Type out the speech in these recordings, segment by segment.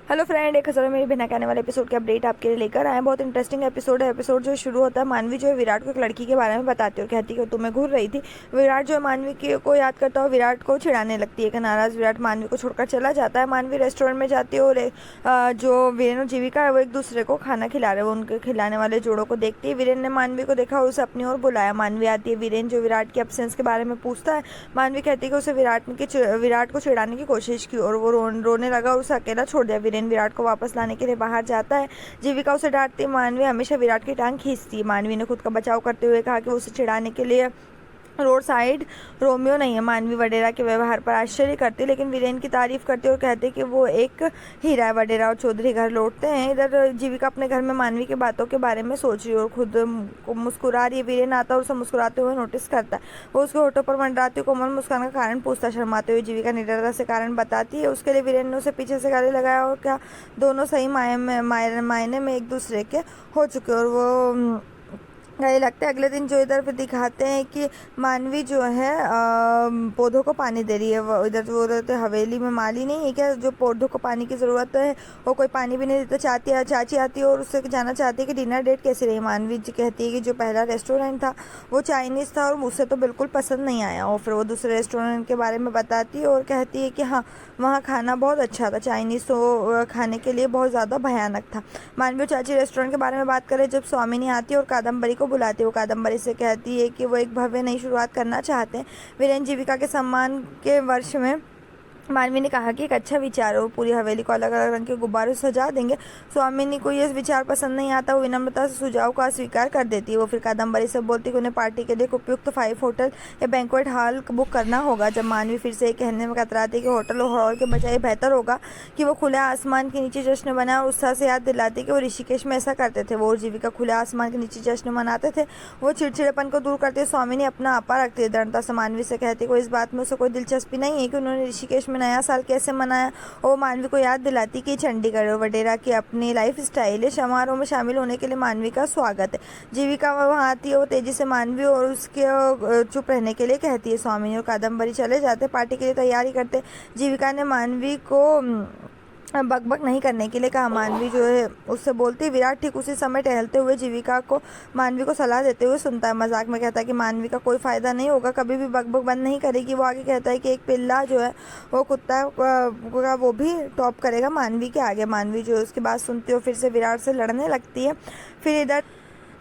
Hello friend, एक हज़ार मेरी बिना कहने वाले एपिसोड के अपडेट आपके लिए लेकर आए। बहुत इंटरेस्टिंग एपिसोड है। एपिसोड जो शुरू होता है, मानवी जो है विराट को एक लड़की के बारे में बताती है और कहती है कि तुम्हें घूर रही थी। विराट जो है मानवी को याद करता है, विराट को चिढ़ाने लगती है कि नाराज़ विराट मानवी को छोड़कर चला जाता है। मानवी रेस्टोरेंट में जाती है और जो वीरेन और जीविका है वो एक दूसरे को खाना खिला रहे हैं। वो उनके खिलाने वाले जोड़ों को देखती है। वीरेन ने मानवी को देखा और उसे अपनी ओर बुलाया। मानवी आती है। वीरेन जो विराट की एब्सेंस के बारे में पूछता है। मानवी कहती है कि उसे विराट को चिढ़ाने की कोशिश की और वो रोने लगा और उसे अकेला छोड़ दिया। वीरेन विराट को वापस लाने के लिए बाहर जाता है। जीविका उसे डांटती है। मानवी हमेशा विराट की टांग खींचती है। मानवी ने खुद का बचाव करते हुए कहा कि उसे चिढ़ाने के लिए रोड साइड रोमियो नहीं है। मानवी वडेरा के व्यवहार पर आश्चर्य करती, लेकिन वीरेन की तारीफ करती और कहते कि वो एक हीरा है। वडेरा और चौधरी घर लौटते हैं। इधर जीविका अपने घर में मानवी की बातों के बारे में सोच रही है और खुद मुस्कुरा रही है। वीरेन आता है और उसे मुस्कुराते हुए नोटिस करता है। वो उसके होठों पर मंडराती कोमल मुस्कान का कारण पूछता। शर्माते हुए जीविका निडरता से कारण बताती है। उसके लिए वीरेन ने उसे पीछे से गले लगाया और क्या दोनों सही मायने में एक दूसरे के हो चुके और वो गले लगते हैं। अगले दिन जो इधर फिर दिखाते हैं कि मानवी जो है पौधों को पानी दे रही है। वो इधर जो रहते हवेली में माली नहीं है क्या, जो पौधों को पानी की ज़रूरत है वो कोई पानी भी नहीं देता। चाची आती है और उससे जानना चाहती है कि डिनर डेट कैसी रही। मानवी जी कहती है कि जो पहला रेस्टोरेंट था वो चाइनीज़ था और मुझसे तो बिल्कुल पसंद नहीं आया। और फिर वो दूसरे रेस्टोरेंट के बारे में बताती है और कहती है कि हाँ, वहाँ खाना बहुत अच्छा था। चाइनीज़ तो खाने के लिए बहुत ज़्यादा भयानक था। मानवी चाची रेस्टोरेंट के बारे में बात करें जब स्वामिनी आती है और कादम्बरी को बुलाती है। वो कादम्बरी से कहती है कि वो एक भव्य नई शुरुआत करना चाहते हैं। वीरेन जीविका के सम्मान के वर्ष में मानवी ने कहा कि एक अच्छा विचार है, वो पूरी हवेली को अलग अलग रंग के गुब्बारों से सजा देंगे। स्वामिनी को यह विचार पसंद नहीं आता। वो विनम्रता से सुझाव को अस्वीकार कर देती है। वो फिर कादम्बरी से बोलती है कि उन्हें पार्टी के लिए उपयुक्त 5 होटल या बैंक्वेट हॉल बुक करना होगा। जब मानवी फिर से कहने में कतराती है कि होटल और हॉल के बजाय बेहतर होगा कि वो खुले आसमान के नीचे जश्न बनाए और उत्साह से याद दिलाती कि वो ऋषिकेश में ऐसा करते थे। वो और जीविका खुले आसमान के नीचे जश्न मनाते थे। वो चिड़चिड़ेपन को दूर करते स्वामिनी अपना आपा रखती है। दृढ़ता से मानवी से कहती है कि इस बात में उसे कोई दिलचस्पी नहीं है कि उन्होंने ऋषिकेश में नया साल कैसे मनाया। और मानवी को याद दिलाती कि चंडीगढ़ और वडेरा की अपनी लाइफ स्टाइल है। समारोह में शामिल होने के लिए मानवी का स्वागत है। जीविका वहाँ आती है। वो तेजी से मानवी और उसके चुप रहने के लिए कहती है। स्वामिनी और कादम्बरी चले जाते, पार्टी के लिए तैयारी करते। जीविका ने मानवी को बकबक नहीं करने के लिए कहा। मानवी जो है उससे बोलती। विराट ठीक उसी समय टहलते हुए जीविका को मानवी को सलाह देते हुए सुनता है। मजाक में कहता है कि मानवी का कोई फ़ायदा नहीं होगा, कभी भी बकबक बंद नहीं करेगी। वो आगे कहता है कि एक पिल्ला जो है वो कुत्ता का वो भी टॉप करेगा मानवी के आगे। मानवी जो है उसकी बात सुनती है और फिर से विराट से लड़ने लगती है। फिर इधर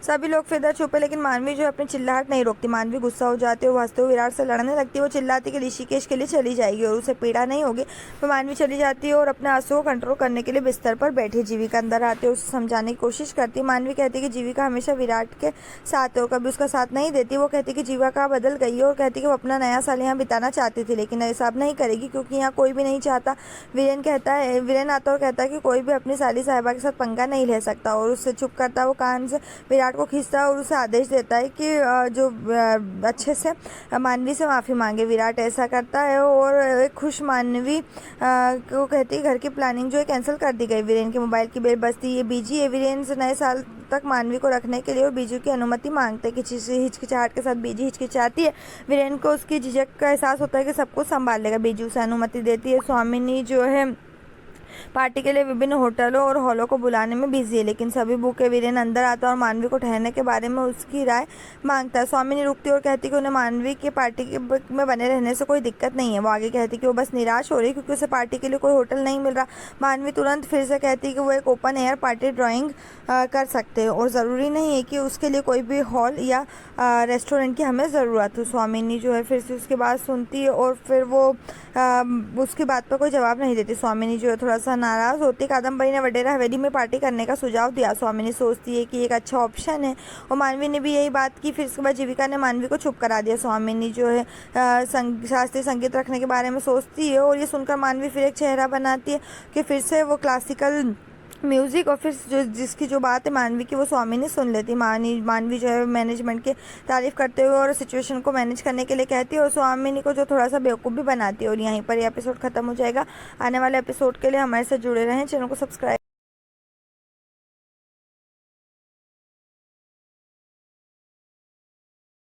सभी लोग फिर इधर छुपे, लेकिन मानवी जो अपनी चिल्लाहट नहीं रोकती। मानवी गुस्सा हो जाती है और हंसते हुए विराट से लड़ने लगती है। वो चिल्लाती कि ऋषिकेश के लिए चली जाएगी और उसे पीड़ा नहीं होगी। तो मानवी चली जाती है और अपने आंसू को कंट्रोल करने के लिए बिस्तर पर बैठी। जीविका अंदर आती है, उसे समझाने की कोशिश करती है। मानवी कहती है कि जीविका हमेशा विराट के साथ है और कभी उसका साथ नहीं देती। वो कहती कि जीविका बदल गई है और कहती कि वो अपना नया साल यहाँ बिताना चाहती थी, लेकिन ऐसा अब नहीं करेगी क्योंकि यहाँ कोई भी नहीं चाहता। वीरेन आता और कहता है कि कोई भी अपनी साली साहिबा के साथ पंगा नहीं ले सकता और उससे चुप करता है। वो कान से विराट को खींचता है और उसे आदेश देता है कि जो अच्छे से मानवी से माफ़ी मांगे। विराट ऐसा करता है और एक खुश मानवी को कहती है घर की प्लानिंग जो है कैंसिल कर दी गई। वीरेन के मोबाइल की बेल बजती है। बीजी है। वीरेन से नए साल तक मानवी को रखने के लिए और बीजू की अनुमति मांगते हैं। किसी हिचकिचाहट के साथ बीजी हिचकिचाती है। वीरेन को उसकी झिझक का एहसास होता है कि सब कुछ संभाल लेगा। बीजू से अनुमति देती है। स्वामिनी जो है पार्टी के लिए विभिन्न होटलों और हॉलों को बुलाने में बिजी है, लेकिन सभी भूखे। वीरेन अंदर आता है और मानवी को ठहरने के बारे में उसकी राय मांगता है। स्वामिनी रुकती है और कहती है कि उन्हें मानवी की पार्टी में बने रहने से कोई दिक्कत नहीं है। वो आगे कहती है कि वो बस निराश हो रही है क्योंकि उसे पार्टी के लिए कोई होटल नहीं मिल रहा। मानवी तुरंत फिर से कहती है कि वो एक ओपन एयर पार्टी ड्राइंग कर सकते हैं और ज़रूरी नहीं है कि उसके लिए कोई भी हॉल या रेस्टोरेंट की हमें ज़रूरत हो। स्वामिनी जो है फिर से उसकी बात सुनती है और फिर वो उसकी बात पर कोई जवाब नहीं देती। स्वामिनी जो है थोड़ा सा नाराज़ होती। कादम्बरी ने वडेरा हवेली में पार्टी करने का सुझाव दिया। स्वामिनी सोचती है कि एक अच्छा ऑप्शन है और मानवी ने भी यही बात की। फिर इसके बाद जीविका ने मानवी को चुप करा दिया। स्वामिनी जो है शास्त्रीय संगीत रखने के बारे में सोचती है और ये सुनकर मानवी फिर एक चेहरा बनाती है कि फिर से वो क्लासिकल म्यूज़िक और फिर जिसकी जो बात है मानवी की वो स्वामिनी सुन लेती। मानवी जो है मैनेजमेंट की तारीफ़ करते हुए और सिचुएशन को मैनेज करने के लिए कहती है और स्वामिनी को जो थोड़ा सा बेवकूफ़ भी बनाती है। और यहीं पर ये एपिसोड ख़त्म हो जाएगा। आने वाले एपिसोड के लिए हमारे साथ जुड़े रहें, चैनल को सब्सक्राइब